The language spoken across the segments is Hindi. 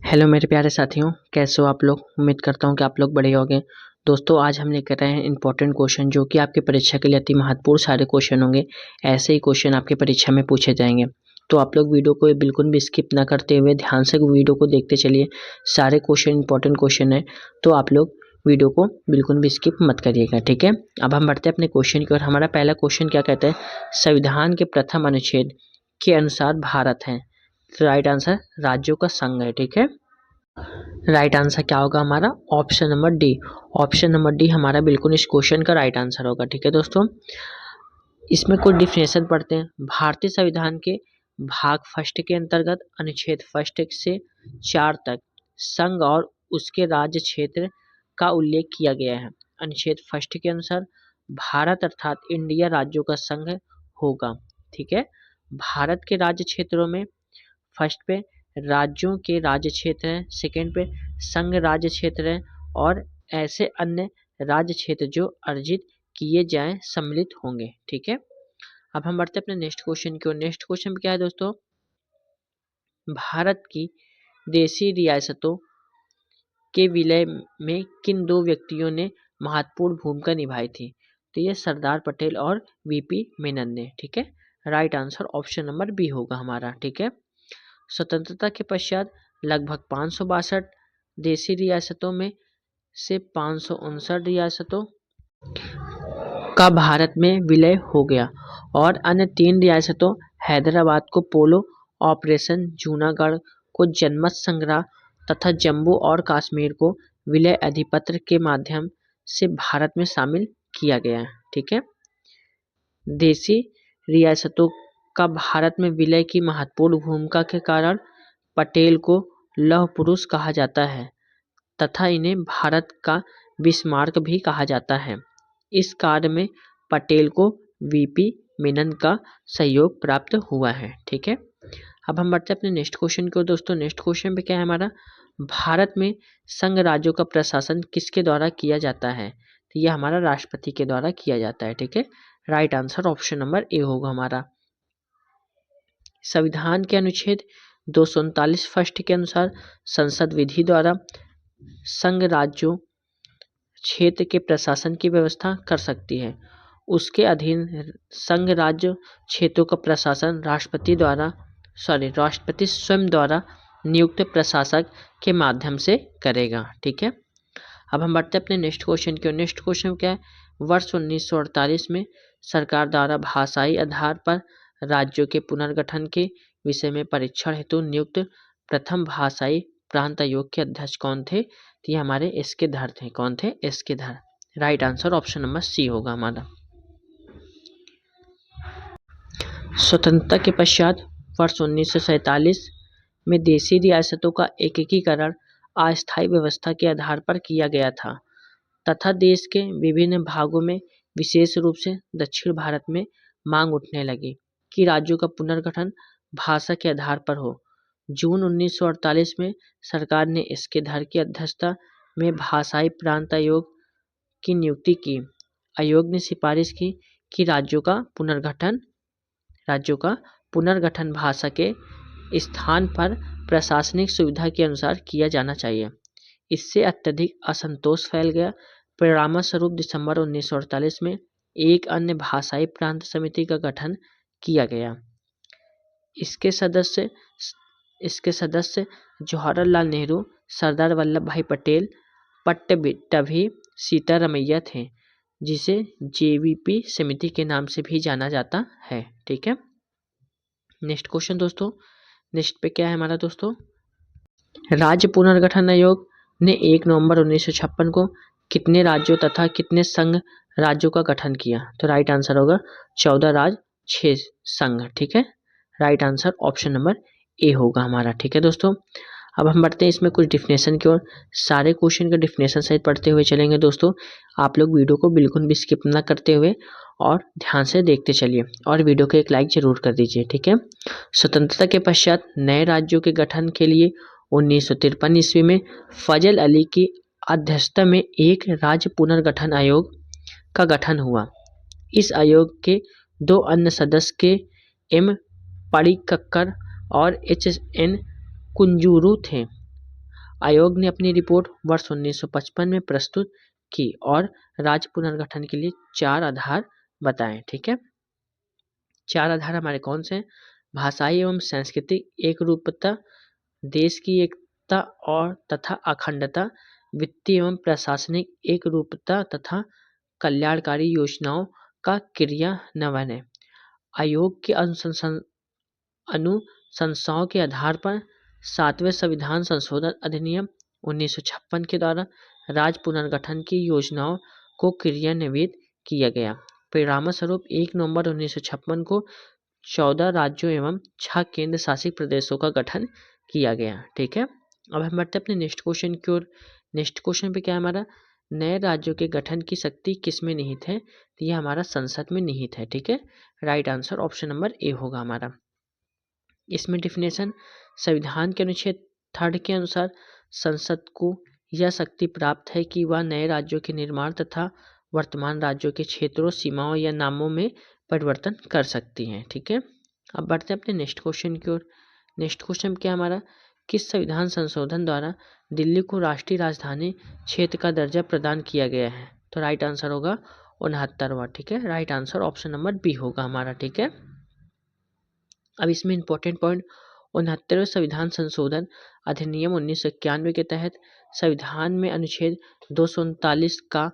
हेलो मेरे प्यारे साथियों, कैसे हो आप लोग। उम्मीद करता हूँ कि आप लोग बढ़िया होंगे। दोस्तों, आज हम लेकर आए हैं इंपॉर्टेंट क्वेश्चन जो कि आपकी परीक्षा के लिए अति महत्वपूर्ण सारे क्वेश्चन होंगे। ऐसे ही क्वेश्चन आपकी परीक्षा में पूछे जाएंगे, तो आप लोग वीडियो को बिल्कुल भी स्किप ना करते हुए ध्यान से वीडियो को देखते चलिए। सारे क्वेश्चन इंपॉर्टेंट क्वेश्चन है, तो आप लोग वीडियो को बिल्कुल भी स्किप मत करिएगा, ठीक है। अब हम बढ़ते हैं अपने क्वेश्चन की ओर। हमारा पहला क्वेश्चन क्या कहता है, संविधान के प्रथम अनुच्छेद के अनुसार भारत है। राइट आंसर राज्यों का संघ है, ठीक है। राइट आंसर क्या होगा हमारा, option number D. Option number D हमारा बिल्कुल इस क्वेश्चन का राइट आंसर होगा, ठीक है दोस्तों। इसमें कुछ डिफिनेशन पढ़ते हैं। भारतीय संविधान के भाग फर्स्ट के अंतर्गत अनुच्छेद फर्स्ट से 4 तक संघ और उसके राज्य क्षेत्र का उल्लेख किया गया है। अनुच्छेद फर्स्ट के अनुसार भारत अर्थात इंडिया राज्यों का संघ होगा, ठीक है। भारत के राज्य क्षेत्रों में फर्स्ट पे राज्यों के राज्य क्षेत्र हैं, सेकेंड पे संघ राज्य क्षेत्र है, और ऐसे अन्य राज्य क्षेत्र जो अर्जित किए जाएं सम्मिलित होंगे, ठीक है। अब हम बढ़ते हैं अपने नेक्स्ट क्वेश्चन की ओर। नेक्स्ट क्वेश्चन क्या है दोस्तों, भारत की देशी रियासतों के विलय में किन दो व्यक्तियों ने महत्वपूर्ण भूमिका निभाई थी। तो ये सरदार पटेल और वीपी मेनन ने, ठीक है। Right answer option number B होगा हमारा, ठीक है। स्वतंत्रता के पश्चात लगभग 562 देशी रियासतों में से 559 रियासतों का भारत में विलय हो गया, और अन्य 3 रियासतों हैदराबाद को पोलो ऑपरेशन, जूनागढ़ को जनमत संग्रह तथा जम्मू और कश्मीर को विलय अधिपत्र के माध्यम से भारत में शामिल किया गया है, ठीक है। देशी रियासतों का भारत में विलय की महत्वपूर्ण भूमिका के कारण पटेल को लौह पुरुष कहा जाता है तथा इन्हें भारत का बिस्मार्क भी कहा जाता है। इस कार्य में पटेल को वीपी मेनन का सहयोग प्राप्त हुआ है, ठीक है। अब हम बढ़ते हैं अपने नेक्स्ट क्वेश्चन की ओर। दोस्तों, नेक्स्ट क्वेश्चन पे क्या है हमारा, भारत में संघ राज्यों का प्रशासन किसके द्वारा किया जाता है। तो यह हमारा राष्ट्रपति के द्वारा किया जाता है, ठीक है। Right answer option number A होगा हमारा। संविधान के अनुच्छेद 239 फर्स्ट के अनुसार संसद विधि द्वारा संघ राज्यों क्षेत्र के प्रशासन की व्यवस्था कर सकती है। उसके अधीन संघ राज्य क्षेत्रों का प्रशासन राष्ट्रपति स्वयं द्वारा नियुक्त प्रशासक के माध्यम से करेगा, ठीक है। अब हम बढ़ते हैं अपने नेक्स्ट क्वेश्चन की ओर। नेक्स्ट क्वेश्चन क्या है, वर्ष 1948 में सरकार द्वारा भाषाई आधार पर राज्यों के पुनर्गठन के विषय में परीक्षण हेतु नियुक्त प्रथम भाषाई प्रांत आयोग के अध्यक्ष कौन थे। तो ये हमारे एस के धर थे। कौन थे, S K Dhar. Right answer option number C होगा हमारा। स्वतंत्रता के पश्चात वर्ष 1947 में देशी रियासतों का एकीकरण अस्थायी व्यवस्था के आधार पर किया गया था तथा देश के विभिन्न भागों में विशेष रूप से दक्षिण भारत में मांग उठने लगी कि राज्यों का पुनर्गठन भाषा के आधार पर हो। जून 1948 में सरकार ने इसके धर की अध्यक्षता में भाषाई प्रांत आयोग की नियुक्ति की। आयोग ने सिफारिश की कि राज्यों का पुनर्गठन भाषा के स्थान पर प्रशासनिक सुविधा के अनुसार किया जाना चाहिए। इससे अत्यधिक असंतोष फैल गया। परिणामस्वरूप दिसंबर 1948 में एक अन्य भाषाई प्रांत समिति का गठन किया गया। इसके सदस्य जवाहरलाल नेहरू, सरदार वल्लभ भाई पटेल, पट्टभी सीतारमैया थे, जिसे जेवीपी समिति के नाम से भी जाना जाता है, ठीक है। नेक्स्ट क्वेश्चन दोस्तों, नेक्स्ट पे क्या है हमारा दोस्तों, राज्य पुनर्गठन आयोग ने 1 नवंबर 1956 को कितने राज्यों तथा कितने संघ राज्यों का गठन किया। तो राइट आंसर होगा 14 राज्य 6 संघ, ठीक है। Right answer option number A होगा हमारा, ठीक है दोस्तों। अब हम बढ़ते हैं इसमें कुछ डिफिनेशन की ओर। सारे क्वेश्चन का डिफिनेशन सहित पढ़ते हुए चलेंगे दोस्तों। आप लोग वीडियो को बिल्कुल भी स्किप ना करते हुए और ध्यान से देखते चलिए, और वीडियो को एक लाइक जरूर कर दीजिए, ठीक है। स्वतंत्रता के पश्चात नए राज्यों के गठन के लिए 1953 ईस्वी में फजल अली की अध्यक्षता में एक राज्य पुनर्गठन आयोग का गठन हुआ। इस आयोग के 2 अन्य सदस्य के एम पडिक्कर और एच एन कुंजूरू थे। आयोग ने अपनी रिपोर्ट वर्ष 1955 में प्रस्तुत की और राज्य पुनर्गठन के लिए 4 आधार बताएं। ठीक है, 4 आधार हमारे कौन से हैं? भाषाई एवं सांस्कृतिक एकरूपता, देश की एकता और तथा अखंडता, वित्तीय एवं प्रशासनिक एकरूपता तथा कल्याणकारी योजनाओं का क्रियान्वयन है। आयोग के अनुशंसाओं के आधार पर 7वें संविधान संशोधन अधिनियम 1956 के द्वारा राज्य पुनर्गठन की योजनाओं को क्रियान्वित किया गया। परिणामस्वरूप 1 नवंबर 1956 को 14 राज्यों एवं 6 केंद्र शासित प्रदेशों का गठन किया गया। ठीक है, अब हम बढ़ते अपने नेक्स्ट क्वेश्चन की ओर। नेक्स्ट क्वेश्चन पे क्या है हमारा? नए राज्यों के गठन की शक्ति किस में निहित है? तो ये हमारा संसद में निहित है। ठीक है, right answer option number A होगा हमारा। इसमें डिफिनेशन, संविधान के अनुच्छेद 3 के अनुसार संसद को यह शक्ति प्राप्त है कि वह नए राज्यों के निर्माण तथा वर्तमान राज्यों के क्षेत्रों, सीमाओं या नामों में परिवर्तन कर सकती हैं। ठीक है, अब बढ़ते हैं अपने नेक्स्ट क्वेश्चन की ओर। नेक्स्ट क्वेश्चन क्या हमारा? किस संविधान संशोधन द्वारा दिल्ली को राष्ट्रीय राजधानी क्षेत्र का दर्जा प्रदान किया गया है? तो राइट आंसर होगा 69वां। ठीक है, right answer option number B होगा हमारा। ठीक है, अब इसमें इंपॉर्टेंट पॉइंट, 69वें संविधान संशोधन अधिनियम 1991 के तहत संविधान में अनुच्छेद 239 का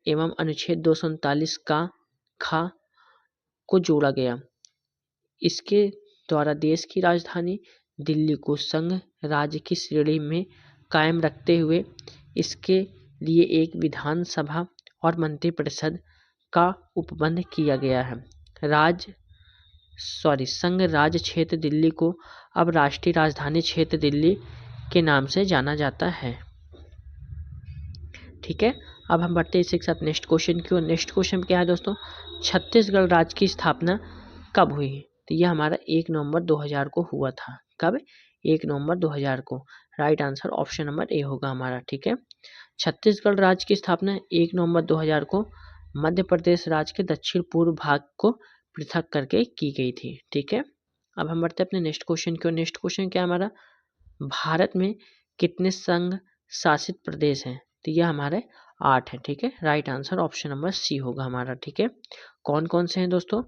एवं अनुच्छेद 239 का खा को जोड़ा गया। इसके द्वारा देश की राजधानी दिल्ली को संघ राज्य की श्रेणी में कायम रखते हुए इसके लिए एक विधानसभा और मंत्रिपरिषद का उपबंध किया गया है। संघ राज्य क्षेत्र दिल्ली को अब राष्ट्रीय राजधानी क्षेत्र दिल्ली के नाम से जाना जाता है। ठीक है, अब हम बढ़ते हैं इसी के साथ नेक्स्ट क्वेश्चन की ओर। नेक्स्ट क्वेश्चन क्या है दोस्तों? छत्तीसगढ़ राज्य की स्थापना कब हुई? तो यह हमारा 1 नवंबर 2000 को हुआ था। कब? 1 नवंबर 2000 को। Right answer option number A होगा हमारा। ठीक है, छत्तीसगढ़ राज्य की स्थापना 1 नवंबर 2000 को मध्य प्रदेश राज्य के दक्षिण पूर्व भाग को पृथक करके की गई थी। ठीक है, अब हम बढ़ते हैं अपने नेक्स्ट क्वेश्चन की ओर। नेक्स्ट क्वेश्चन क्या हमारा? भारत में कितने संघ शासित प्रदेश हैं? तो यह हमारे 8 हैं। ठीक है, right answer option number C होगा हमारा। ठीक है, कौन कौन से हैं दोस्तों?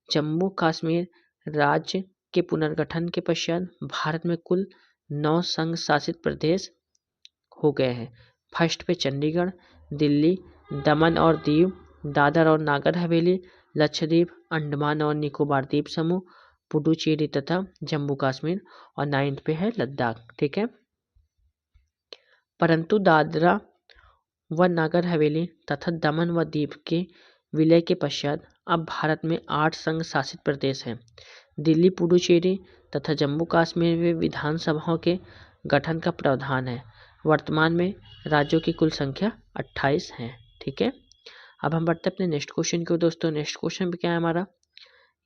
जम्मू कश्मीर राज्य के पुनर्गठन के पश्चात भारत में कुल 9 संघ शासित प्रदेश हो गए हैं। फर्स्ट पे चंडीगढ़, दिल्ली, दमन और दीव, दादर और नागर हवेली, लक्षद्वीप, अंडमान और निकोबार द्वीप समूह, पुडुचेरी तथा जम्मू कश्मीर, और 9th पे है लद्दाख। ठीक है, परंतु दादरा व नागर हवेली तथा दमन व दीव के विलय के पश्चात अब भारत में 8 संघ शासित प्रदेश हैं। दिल्ली, पुडुचेरी तथा जम्मू कश्मीर में विधानसभाओं के गठन का प्रावधान है। वर्तमान में राज्यों की कुल संख्या 28 है। ठीक है, अब हम बढ़ते हैं अपने नेक्स्ट क्वेश्चन की ओर दोस्तों। नेक्स्ट क्वेश्चन पे क्या है हमारा?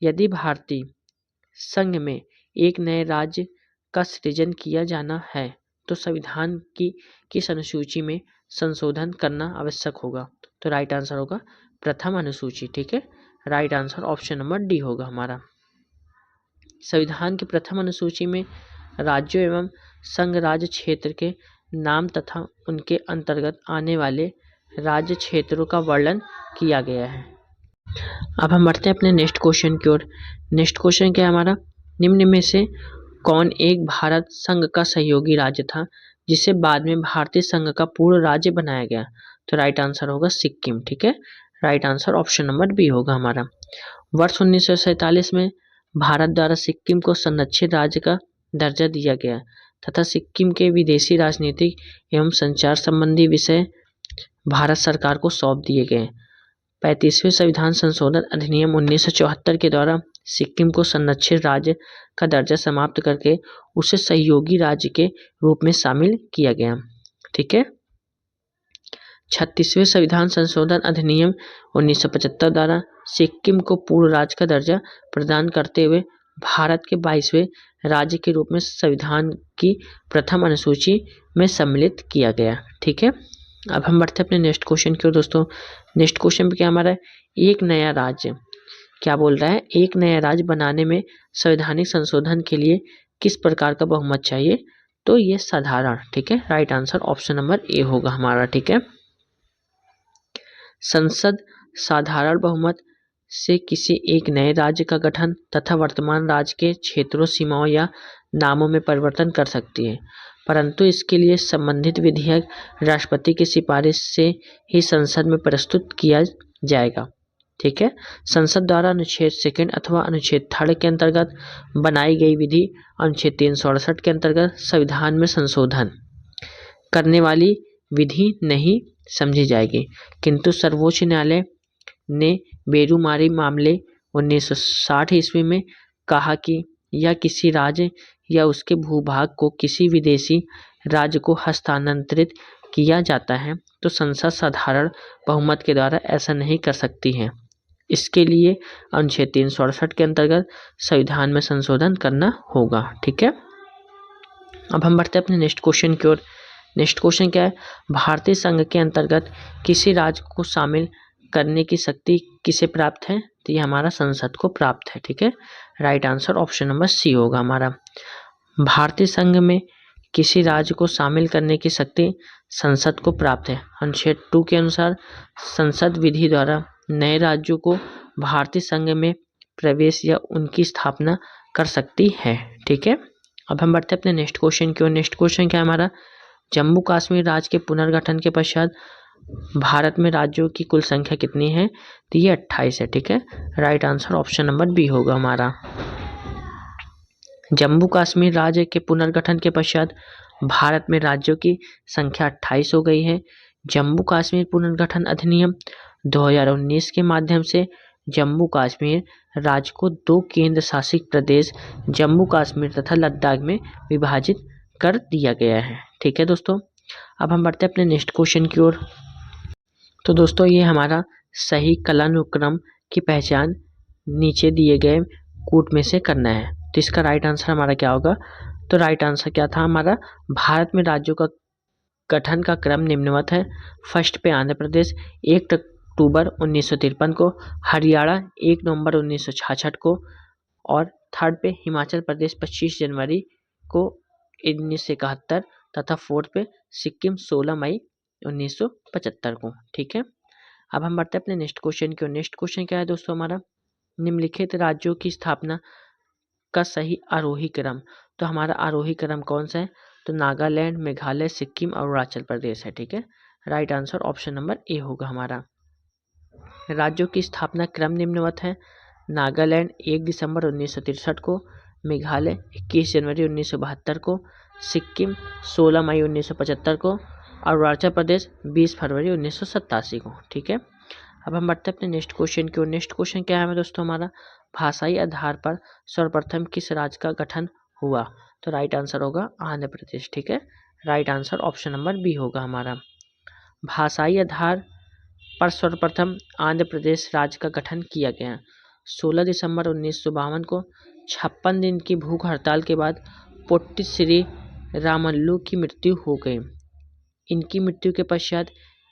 यदि भारतीय संघ में एक नए राज्य का सृजन किया जाना है तो संविधान की किस अनुसूची में संशोधन करना आवश्यक होगा? तो राइट आंसर होगा प्रथम अनुसूची। ठीक है, right answer option number D होगा हमारा। संविधान की प्रथम अनुसूची में राज्यों एवं संघ राज्य क्षेत्र के नाम तथा उनके अंतर्गत आने वाले राज्य क्षेत्रों का वर्णन किया गया है। अब हम बढ़ते हैं अपने नेक्स्ट क्वेश्चन की ओर। नेक्स्ट क्वेश्चन क्या है हमारा? निम्न में से कौन एक भारत संघ का सहयोगी राज्य था जिसे बाद में भारतीय संघ का पूर्ण राज्य बनाया गया? तो राइट आंसर होगा सिक्किम। ठीक है, right answer option number B होगा हमारा। वर्ष 1947 में भारत द्वारा सिक्किम को संरक्षित राज्य का दर्जा दिया गया तथा सिक्किम के विदेशी राजनीतिक एवं संचार संबंधी विषय भारत सरकार को सौंप दिए गए। 35वें संविधान संशोधन अधिनियम 1974 के द्वारा सिक्किम को संरक्षित राज्य का दर्जा समाप्त करके उसे सहयोगी राज्य के रूप में शामिल किया गया। ठीक है, 36वें संविधान संशोधन अधिनियम 1975 द्वारा सिक्किम को पूर्ण राज्य का दर्जा प्रदान करते हुए भारत के 22वें राज्य के रूप में संविधान की प्रथम अनुसूची में सम्मिलित किया गया। ठीक है, अब हम बढ़ते हैं अपने नेक्स्ट क्वेश्चन की ओर दोस्तों। नेक्स्ट क्वेश्चन पे क्या हमारा है? एक नया राज्य क्या बोल रहा है? एक नया राज्य बनाने में संवैधानिक संशोधन के लिए किस प्रकार का बहुमत चाहिए? तो ये साधारण, ठीक है। Right answer option number A होगा हमारा, ठीक है। संसद साधारण बहुमत से किसी एक नए राज्य का गठन तथा वर्तमान राज्य के क्षेत्रों, सीमाओं या नामों में परिवर्तन कर सकती है, परंतु इसके लिए संबंधित विधेयक राष्ट्रपति की सिफारिश से ही संसद में प्रस्तुत किया जाएगा, ठीक है। संसद द्वारा अनुच्छेद 2 अथवा अनुच्छेद 3 के अंतर्गत बनाई गई विधि अनुच्छेद 368 के अंतर्गत संविधान में संशोधन करने वाली विधि नहीं समझी जाएगी, किंतु सर्वोच्च न्यायालय ने बेरुमारी मामले 1960 ईस्वी में कहा कि यह किसी राज्य या उसके भूभाग को किसी विदेशी राज्य को हस्तांतरित किया जाता है तो संसद साधारण बहुमत के द्वारा ऐसा नहीं कर सकती है। इसके लिए अनुच्छेद 368 के अंतर्गत संविधान में संशोधन करना होगा, ठीक है। अब हम बढ़ते हैं अपने नेक्स्ट क्वेश्चन की ओर। नेक्स्ट क्वेश्चन क्या है? भारतीय संघ के अंतर्गत किसी राज्य को शामिल करने की शक्ति किसे प्राप्त है? तो ये हमारा संसद को प्राप्त है, ठीक है। Right answer option number C होगा हमारा। भारतीय संघ में किसी राज्य को शामिल करने की शक्ति संसद को प्राप्त है। अनुच्छेद 2 के अनुसार संसद विधि द्वारा नए राज्यों को भारतीय संघ में प्रवेश या उनकी स्थापना कर सकती है, ठीक है। अब हम बढ़ते हैं अपने नेक्स्ट क्वेश्चन की ओर। नेक्स्ट क्वेश्चन क्या है हमारा? जम्मू कश्मीर राज्य के पुनर्गठन के पश्चात भारत में राज्यों की कुल संख्या कितनी है? तो ये 28 है, ठीक है। Right answer option number B होगा हमारा। जम्मू कश्मीर राज्य के पुनर्गठन के पश्चात भारत में राज्यों की संख्या 28 हो गई है। जम्मू कश्मीर पुनर्गठन अधिनियम 2019 के माध्यम से जम्मू कश्मीर राज्य को 2 केंद्र शासित प्रदेश जम्मू कश्मीर तथा लद्दाख में विभाजित कर दिया गया है, ठीक है दोस्तों। अब हम बढ़ते हैं अपने नेक्स्ट क्वेश्चन की ओर। तो दोस्तों ये हमारा सही कलानुक्रम की पहचान नीचे दिए गए कूट में से करना है। तो इसका राइट आंसर हमारा क्या होगा? तो राइट आंसर क्या था हमारा? भारत में राज्यों का गठन का क्रम निम्नवत है। फर्स्ट पे आंध्र प्रदेश 1 अक्टूबर 1953 को, हरियाणा 1 नवंबर 1966 को, और थर्ड पे हिमाचल प्रदेश 25 जनवरी को 1971 तथा फोर्थ पे सिक्किम 16 मई 1975 को, ठीक है। अब हम बढ़ते हैं अपने नेक्स्ट क्वेश्चन की ओर। नेक्स्ट क्वेश्चन क्या है दोस्तों हमारा? निम्नलिखित राज्यों की स्थापना का सही आरोही क्रम। तो हमारा आरोही क्रम कौन सा है? तो नागालैंड, मेघालय, सिक्किम और अरुणाचल प्रदेश है, ठीक है। Right answer option number A होगा हमारा। राज्यों की स्थापना क्रम निम्नवत है। नागालैंड 1 दिसंबर 1963 को, मेघालय 21 जनवरी 1972 को, सिक्किम 16 मई 1975 को, और अरुणाचल प्रदेश 20 फरवरी 1987 को, ठीक है। अब हम बढ़ते हैं अपने नेक्स्ट क्वेश्चन की ओर। नेक्स्ट क्वेश्चन क्या है दोस्तों हमारा? भाषाई आधार पर सर्वप्रथम किस राज्य का गठन हुआ? तो राइट आंसर होगा आंध्र प्रदेश, ठीक है। Right answer option number B होगा हमारा। भाषाई आधार पर सर्वप्रथम आंध्र प्रदेश राज्य का गठन किया गया 16 दिसंबर 1952 को। 56 दिन की भूख हड़ताल के बाद पोट्टी श्री रामल्लू की मृत्यु हो गई। इनकी मृत्यु के पश्चात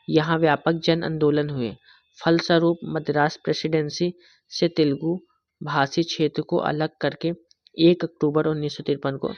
यहाँ व्यापक जन आंदोलन हुए। फलस्वरूप मद्रास प्रेसिडेंसी से तेलुगु भाषी क्षेत्र को अलग करके 1 अक्टूबर 1953 को